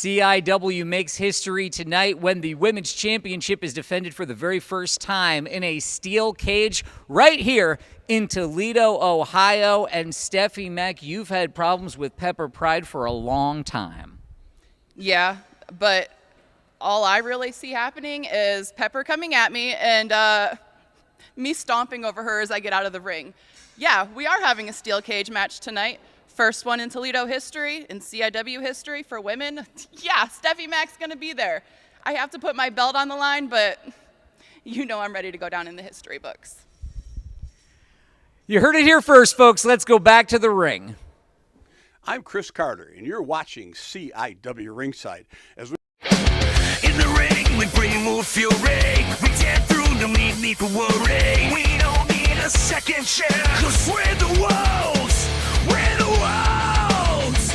CIW makes history tonight when the Women's Championship is defended for the very first time in a steel cage right here in Toledo, Ohio. And Stephie Mac, you've had problems with Pepper Pryde for a long time. Yeah, but all I really see happening is Pepper coming at me and me stomping over her as I get out of the ring. Yeah, we are having a steel cage match tonight. First one in Toledo history, in CIW history for women. Yeah, Stephie Mac's going to be there. I have to put my belt on the line, but you know I'm ready to go down in the history books. You heard it here first, folks. Let's go back to the ring. I'm Chris Carter, and you're watching CIW Ringside. As we in the ring, we bring more fury. We tear through the meat for worry. We don't need a second chance, 'cause we're the wolves. We're the wolves.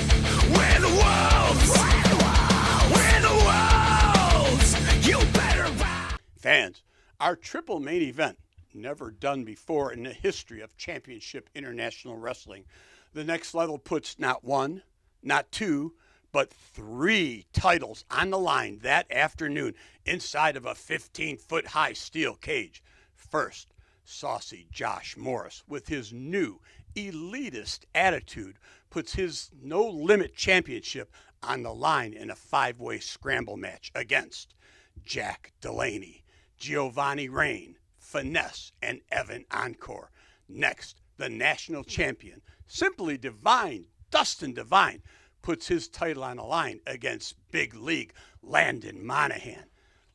We're the wolves. We're the wolves. You better run. fans, our triple main event, never done before in the history of Championship International Wrestling. The next level puts not one, not two, but 3 titles on the line that afternoon inside of a 15-foot high steel cage. First, saucy Josh Morris, with his new elitist attitude, puts his no-limit championship on the line in a 5-way scramble match against Jack Delaney, Giovanni Rain, Finesse, and Evan Encore. Next, the national champion, Simply Divine, Dustin Divine, puts his title on the line against Big League Landon Monahan.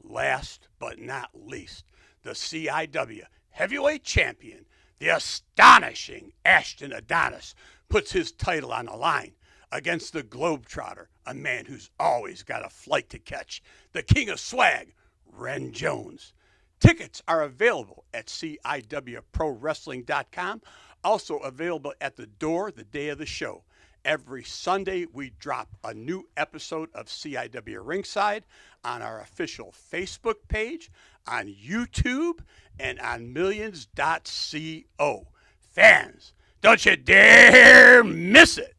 Last but not least, the CIW heavyweight champion, the astonishing Ashton Adonis, puts his title on the line against the Globetrotter, a man who's always got a flight to catch, the king of swag, Ren Jones. Tickets are available at CIWProWrestling.com, also available at the door the day of the show. Every Sunday, we drop a new episode of CIW Ringside on our official Facebook page, on YouTube, and on millions.co. Fans, don't you dare miss it.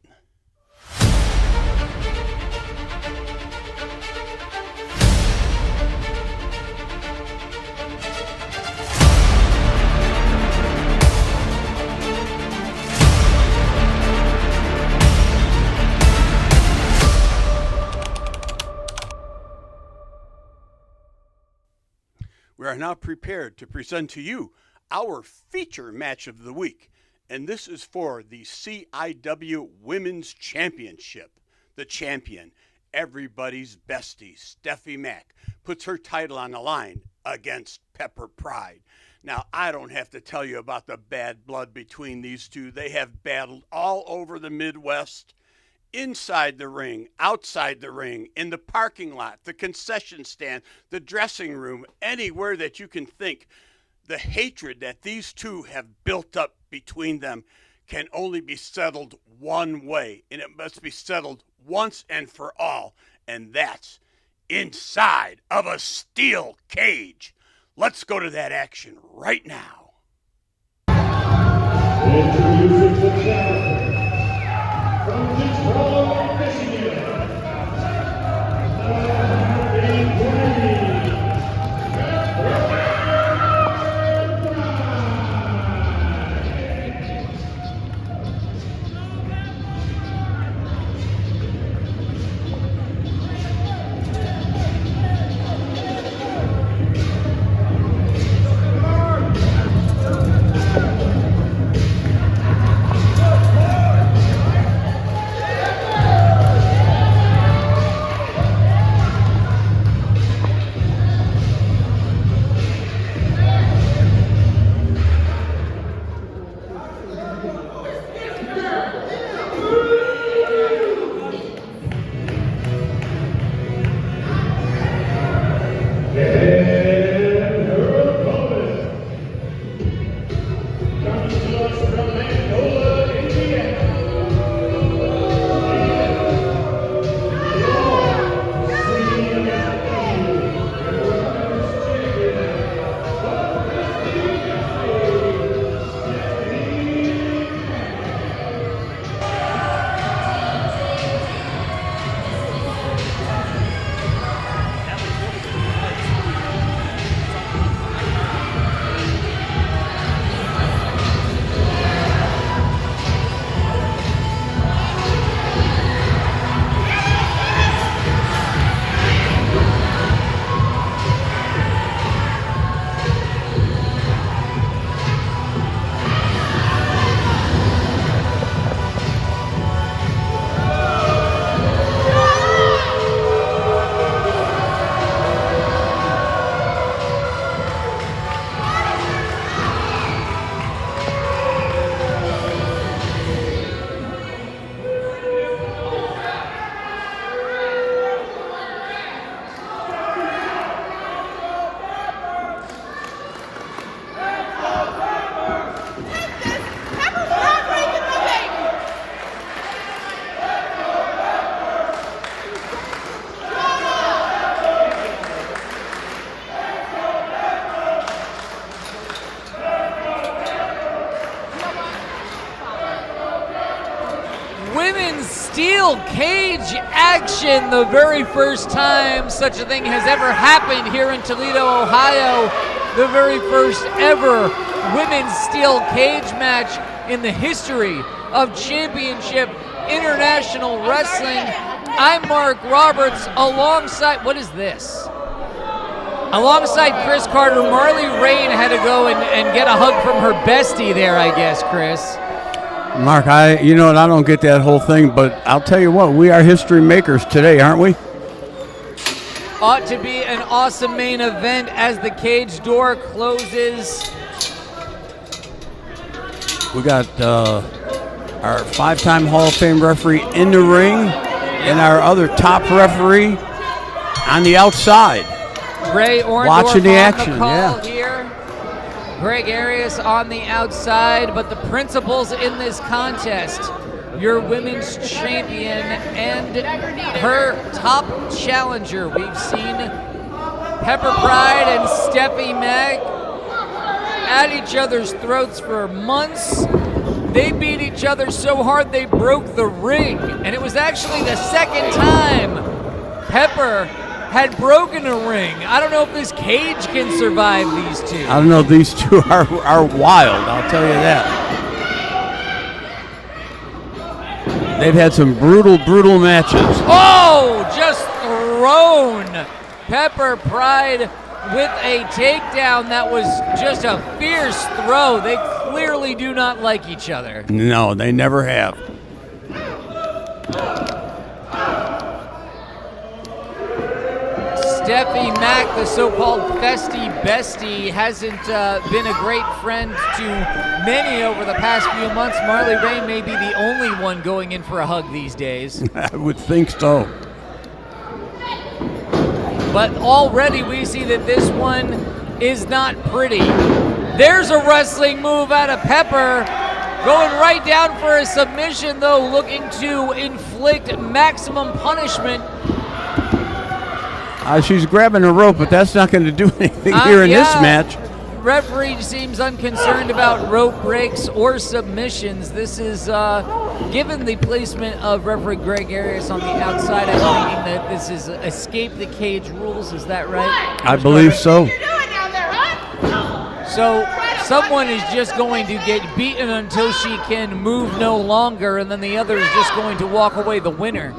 We are now prepared to present to you our feature match of the week, and this is for the CIW Women's Championship. The champion, everybody's bestie, Stephie Mac, puts her title on the line against Pepper Pryde. Now, I don't have to tell you about the bad blood between these two. They have battled all over the Midwest, inside the ring, outside the ring, in the parking lot, the concession stand, the dressing room, anywhere that you can think. The hatred that these two have built up between them can only be settled one way, and it must be settled once and for all, and that's inside of a steel cage. Let's go to that action right now. Introducing the challenger from Detroit, Michigan, women's steel cage action. The very first time such a thing has ever happened here in Toledo, Ohio. The very first ever women's steel cage match in the history of Championship International Wrestling. I'm Mark Roberts alongside, what is this? Alongside Chris Carter, Marley Rain had to go and get a hug from her bestie there, I guess, Chris. Mark, I don't get that whole thing, but I'll tell you what, we are history makers today, aren't we? Ought to be an awesome main event as the cage door closes. We got our 5-time Hall of Fame referee in the ring and our other top referee on the outside. Ray Orndorff watching the action, on the call yeah. here. Greg Arias on the outside, but the principals in this contest, your women's champion and her top challenger. We've seen Pepper Pryde and Stephie Mac at each other's throats for months. They beat each other so hard they broke the ring, and it was actually the second time Pepper had broken a ring. I don't know if this cage can survive these two. I don't know, these two are wild, I'll tell you that. They've had some brutal matches. Oh, just thrown. Pepper Pryde with a takedown that was just a fierce throw. They clearly do not like each other. No, they never have. Stephie Mac, the so-called festy bestie, hasn't been a great friend to many over the past few months. Marley Rain may be the only one going in for a hug these days. I would think so. But already we see that this one is not pretty. There's a wrestling move out of Pepper. Going right down for a submission, though, looking to inflict maximum punishment. She's grabbing a rope, but that's not going to do anything here in this match. Referee seems unconcerned about rope breaks or submissions. This is, given the placement of referee Greg Arias on the outside, I'm thinking that this is escape the cage rules. Is that right? I believe so. So someone is just going to get beaten until she can move no longer, and then the other is just going to walk away the winner.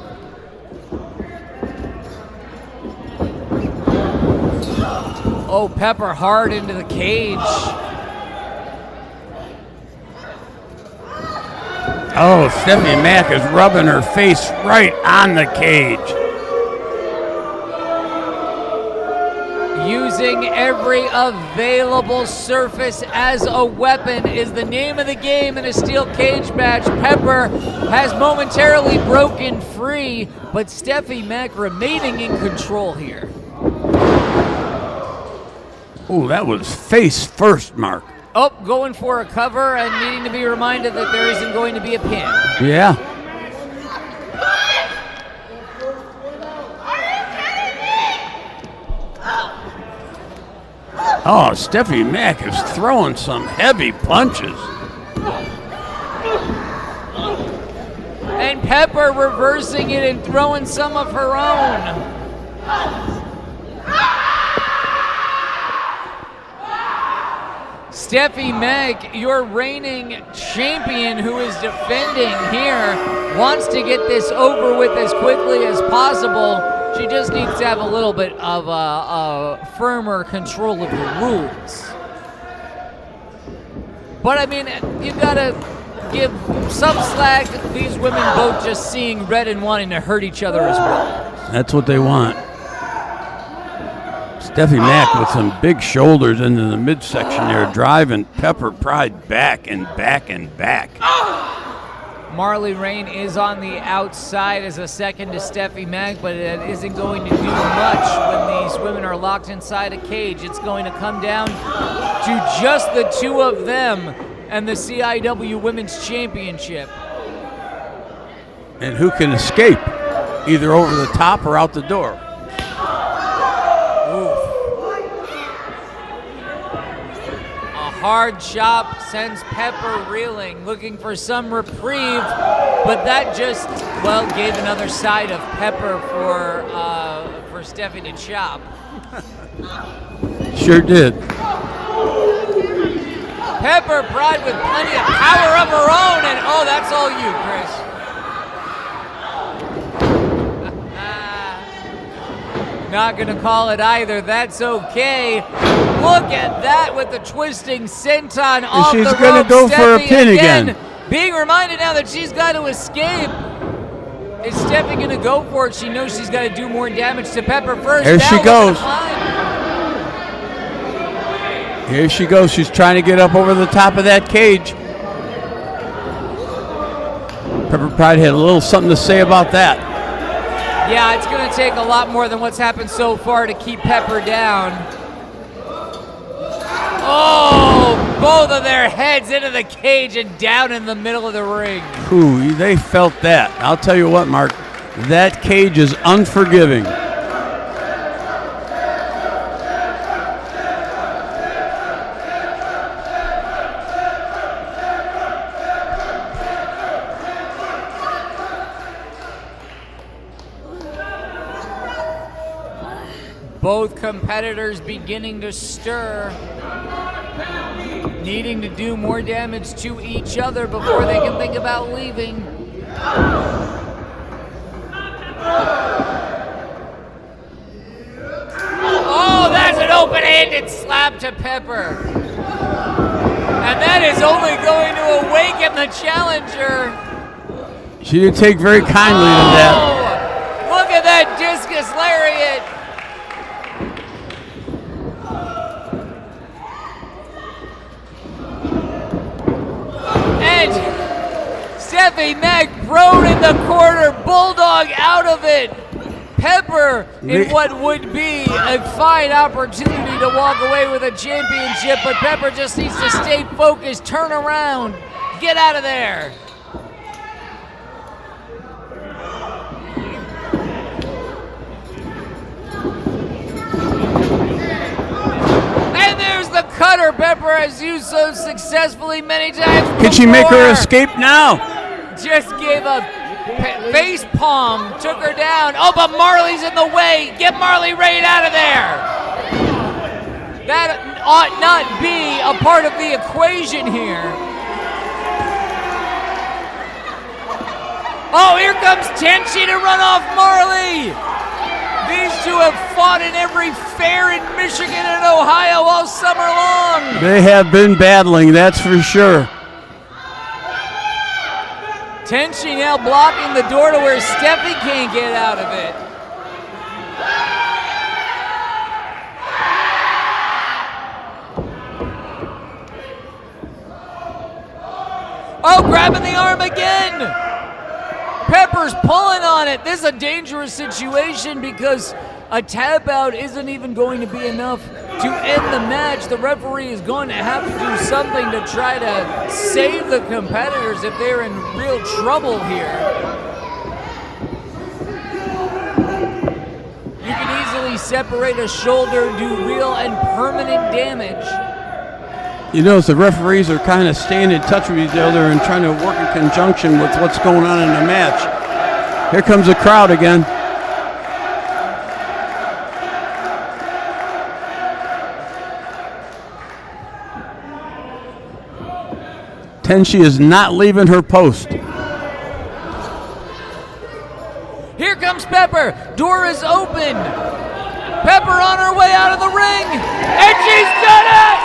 Oh, Pepper hard into the cage. Oh, Stephie Mac is rubbing her face right on the cage. Using every available surface as a weapon is the name of the game in a steel cage match. Pepper has momentarily broken free, but Stephie Mac remaining in control here. Oh, that was face first, Mark. Oh, going for a cover and needing to be reminded that there isn't going to be a pin. Yeah. Oh, Stephie Mac is throwing some heavy punches. And Pepper reversing it and throwing some of her own. Stephie Mac, your reigning champion who is defending here, wants to get this over with as quickly as possible. She just needs to have a little bit of a firmer control of the rules. But I mean, you gotta give some slack. These women both just seeing red and wanting to hurt each other as well. That's what they want. Stephie Mac with some big shoulders into the midsection there, driving Pepper Pryde back and back and back. Marley Rain is on the outside as a second to Stephie Mac, but it isn't going to do much when these women are locked inside a cage. It's going to come down to just the two of them and the CIW Women's Championship. And who can escape, either over the top or out the door. hard chop sends Pepper reeling, looking for some reprieve, but that just, well, gave another side of Pepper for Stephie to chop. Sure did. Pepper Pryde with plenty of power of her own, and oh, that's all you, Chris. Not gonna call it either, that's okay. Look at that with the twisting senton off the rope. She's gonna go for a Stephie pin again. Being reminded now that she's got to escape. Is Stephie gonna go for it? She knows she's got to do more damage to Pepper first. There Now she look at goes. the climb. Here she goes. She's trying to get up over the top of that cage. Pepper Pryde had a little something to say about that. Yeah, it's going to take a lot more than what's happened so far to keep Pepper down. Oh, both of their heads into the cage and down in the middle of the ring. Ooh, they felt that. I'll tell you what, Mark, that cage is unforgiving. Both competitors beginning to stir, needing to do more damage to each other before they can think about leaving. Oh, that's an open-handed slap to Pepper. And that is only going to awaken the challenger. She didn't take very kindly to that. Oh, look at that discus lariat. And Stephie Mac thrown in the corner, bulldog out of it. Pepper in what would be a fine opportunity to walk away with a championship, but Pepper just needs to stay focused, turn around, get out of there. And there's the cutter Pepper has used so successfully many times Can she make her before. escape now? Just gave a face palm, took her down. Oh, but Marley's in the way. Get Marley Raid out of there. That ought not be a part of the equation here. Oh, here comes Tenchi to run off Marley. These two have fought in every fair in Michigan and Ohio all summer long. They have been battling, that's for sure. Tenchi now blocking the door to where Stephie can't get out of it. Oh, grabbing the arm again. Pepper's pulling on it. This is a dangerous situation because a tap out isn't even going to be enough to end the match. The referee is going to have to do something to try to save the competitors if they're in real trouble here. You can easily separate a shoulder, do real and permanent damage. You notice the referees are kind of staying in touch with each other and trying to work in conjunction with what's going on in the match. Here comes the crowd again. Tenchi is not leaving her post. Here comes Pepper. Door is open. Pepper on her way out of the ring. And she's done it!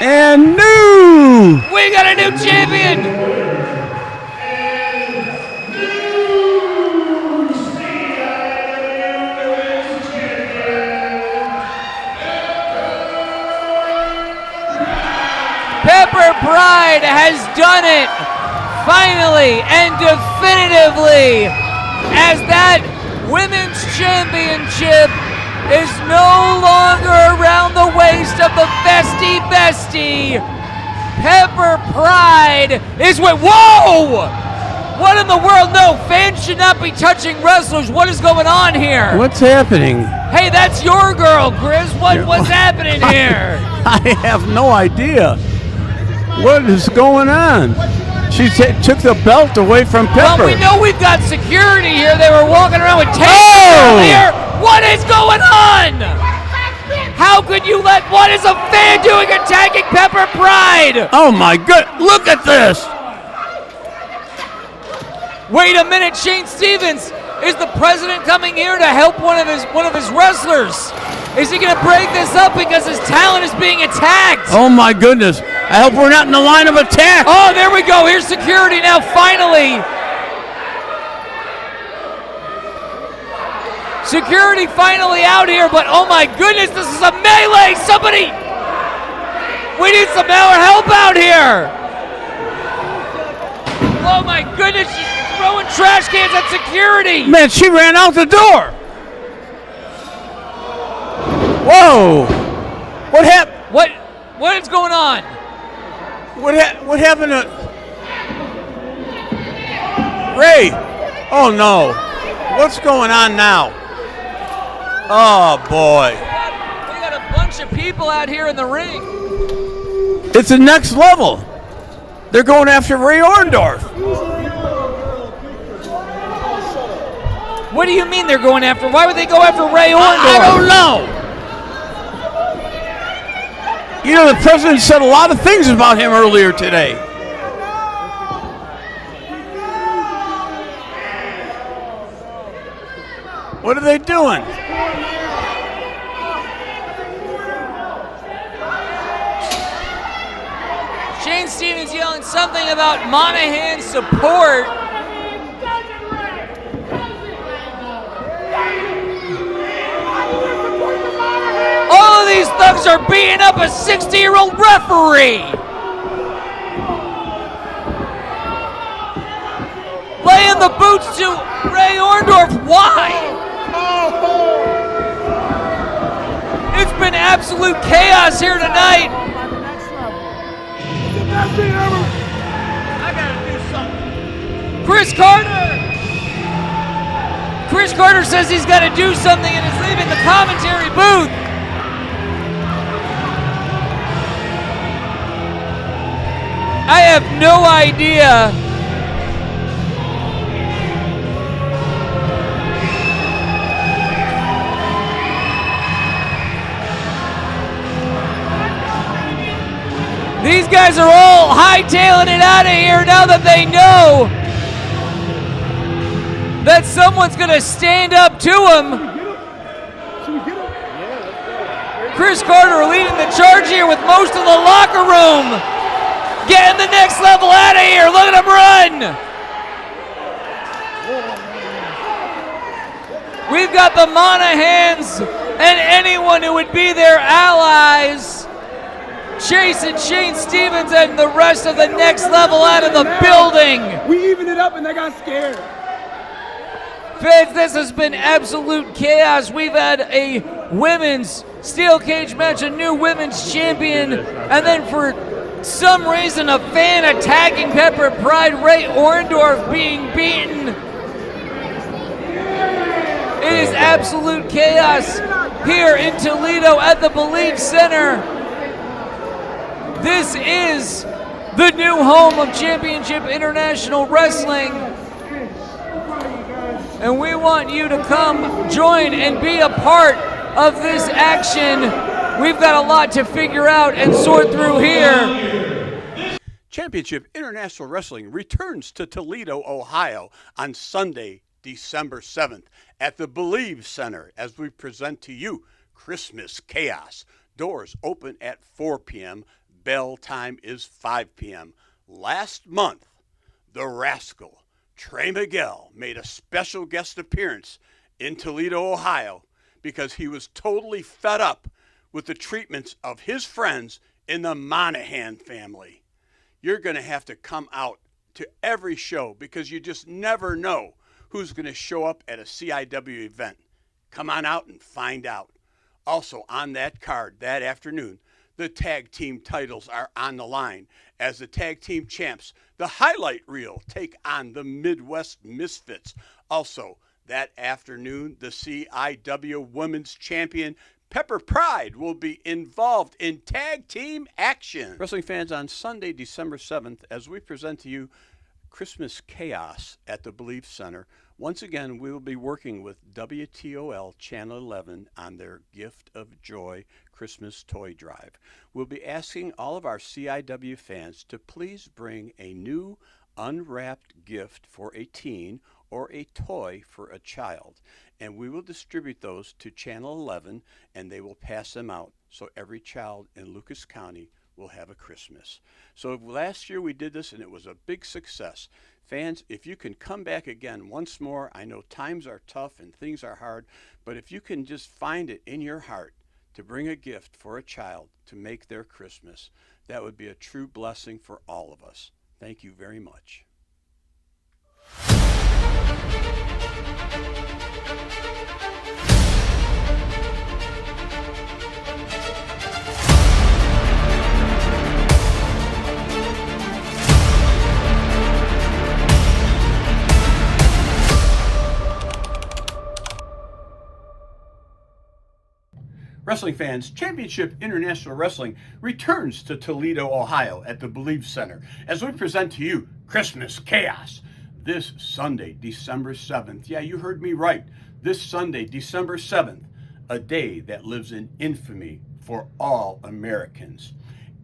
And new! We got a new champion! Pepper Pryde has done it, finally and definitively, as that women's championship is no longer around the waist of the bestie. Pepper Pryde is with, whoa! What in the world? No, fans should not be touching wrestlers. What is going on here? What's happening? Hey, that's your girl, Grizz. What's happening here? I have no idea. What is going on? She took the belt away from Pepper. Well, we know we've got security here. They were walking around with tapes Oh! earlier. What is going on? How could you let, what is a fan doing attacking Pepper Pryde? Oh my good, look at this. Wait a minute, Shane Stevens, is the president coming here to help one of his wrestlers? Is he going to break this up because his talent is being attacked? Oh my goodness. I hope we're not in the line of attack. Oh, there we go. Here's security now, finally. Security finally out here, but oh my goodness, this is a melee. Somebody, we need some more help out here. Oh my goodness, she's throwing trash cans at security. Man, she ran out the door. Whoa. What happened? What is going on? What happened to Ray? Oh no. What's going on now? Oh boy. We got a bunch of people out here in the ring. It's the next level. They're going after Ray Orndorff. What do you mean they're going after? Why would they go after Ray Orndorff? I don't know. You know, the president said a lot of things about him earlier today. What are they doing? Shane Stevens yelling something about Monahan's support. All of these thugs are beating up a 60-year-old referee. Laying the boots to Ray Orndorff. Why? It's been absolute chaos here tonight. I gotta do something. Chris Carter says he's got to do something and is leaving the commentary booth. I have no idea. These guys are all hightailing it out of here now that they know that someone's going to stand up to them. Chris Carter leading the charge here with most of the locker room. Getting the next level out of here. Look at him run. We've got the Monahans and anyone who would be their allies chasing Shane Stevens and the rest of the next level out of the building. We evened it up and they got scared. Fans, this has been absolute chaos. We've had a women's steel cage match, a new women's champion, and then for some reason a fan attacking Pepper Pryde, Ray Orndorff being beaten. It is absolute chaos here in Toledo at the Believe Center. This is the new home of Championship International Wrestling. And we want you to come join and be a part of this action. We've got a lot to figure out and sort through here. Championship International Wrestling returns to Toledo, Ohio on Sunday, December 7th at the Believe Center as we present to you Christmas Chaos. Doors open at 4 p.m. Bell time is 5 p.m. Last month, the Rascal, Trey Miguel, made a special guest appearance in Toledo, Ohio, because he was totally fed up with the treatments of his friends in the Monahan family. You're going to have to come out to every show because you just never know who's going to show up at a CIW event. Come on out and find out. Also on that card that afternoon, The tag team titles are on the line as the tag team champs, the Highlight Reel, take on the Midwest Misfits. Also, that afternoon, the CIW Women's Champion, Pepper Pryde, will be involved in tag team action. Wrestling fans, on Sunday, December 7th, as we present to you Christmas Chaos at the Belief Center, once again, we will be working with WTOL Channel 11 on their Gift of Joy Christmas Toy Drive. We'll be asking all of our CIW fans to please bring a new unwrapped gift for a teen or a toy for a child. And we will distribute those to Channel 11, and they will pass them out so every child in Lucas County will have a Christmas. So last year we did this, and it was a big success. Fans, if you can come back again once more, I know times are tough and things are hard, but if you can just find it in your heart to bring a gift for a child to make their Christmas, that would be a true blessing for all of us. Thank you very much. Wrestling fans, Championship International Wrestling returns to Toledo, Ohio at the Believe Center as we present to you Christmas Chaos this Sunday, December 7th. Yeah, you heard me right. This Sunday, December 7th, a day that lives in infamy for all Americans.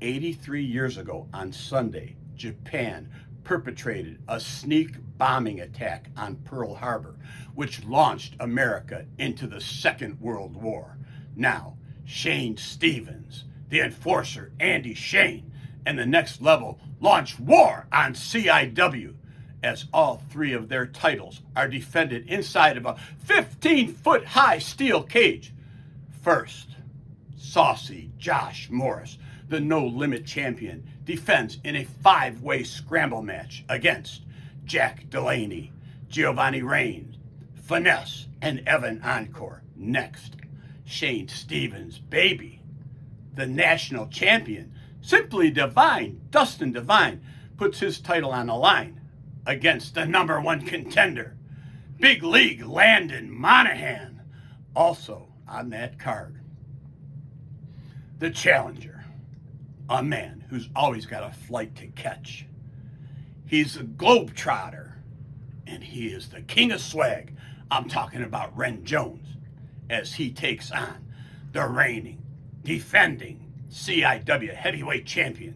83 years ago on Sunday, Japan perpetrated a sneak bombing attack on Pearl Harbor, which launched America into the Second World War. Now, Shane Stevens, the enforcer Andy Shane, and the Next Level launch war on CIW as all three of their titles are defended inside of a 15-foot high steel cage. First, saucy Josh Morris, the No Limit champion, defends in a five-way scramble match against Jack Delaney, Giovanni Reigns, Finesse, and Evan Encore. Next, Shane Stevens' baby, the national champion, Simply Divine, Dustin Divine, puts his title on the line against the number one contender, Big League Landon Monahan. Also on that card, the challenger, a man who's always got a flight to catch. He's a globetrotter, and he is the king of swag. I'm talking about Ren Jones, as he takes on the reigning, defending CIW heavyweight champion,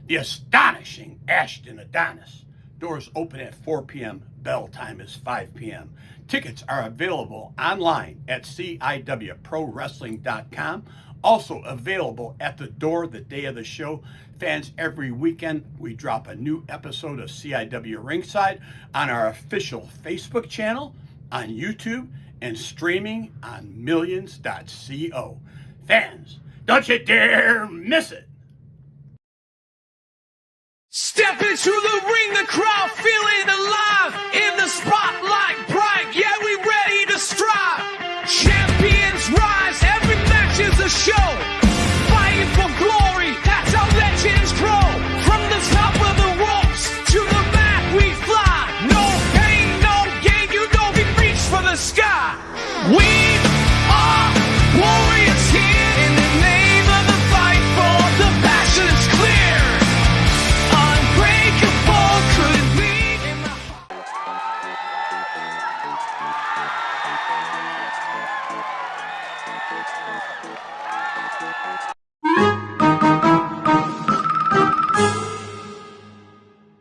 the astonishing Ashton Adonis. Doors open at 4 p.m. Bell time is 5 p.m. Tickets are available online at CIWProWrestling.com. Also available at the door the day of the show. Fans, every weekend we drop a new episode of CIW Ringside on our official Facebook channel, on YouTube, and streaming on millions.co. Fans, don't you dare miss it. Step into the ring, the crowd feeling alive. In the spotlight bright, yeah, we ready to strive. Champions rise, every match is a show. Fighting for glory, that's how legends grow. From the top of the ropes to the mat we fly. No pain, no gain, you know we reach for the sky. We are warriors here in the name of the fight for the passion is clear. Unbreakable, could leave in the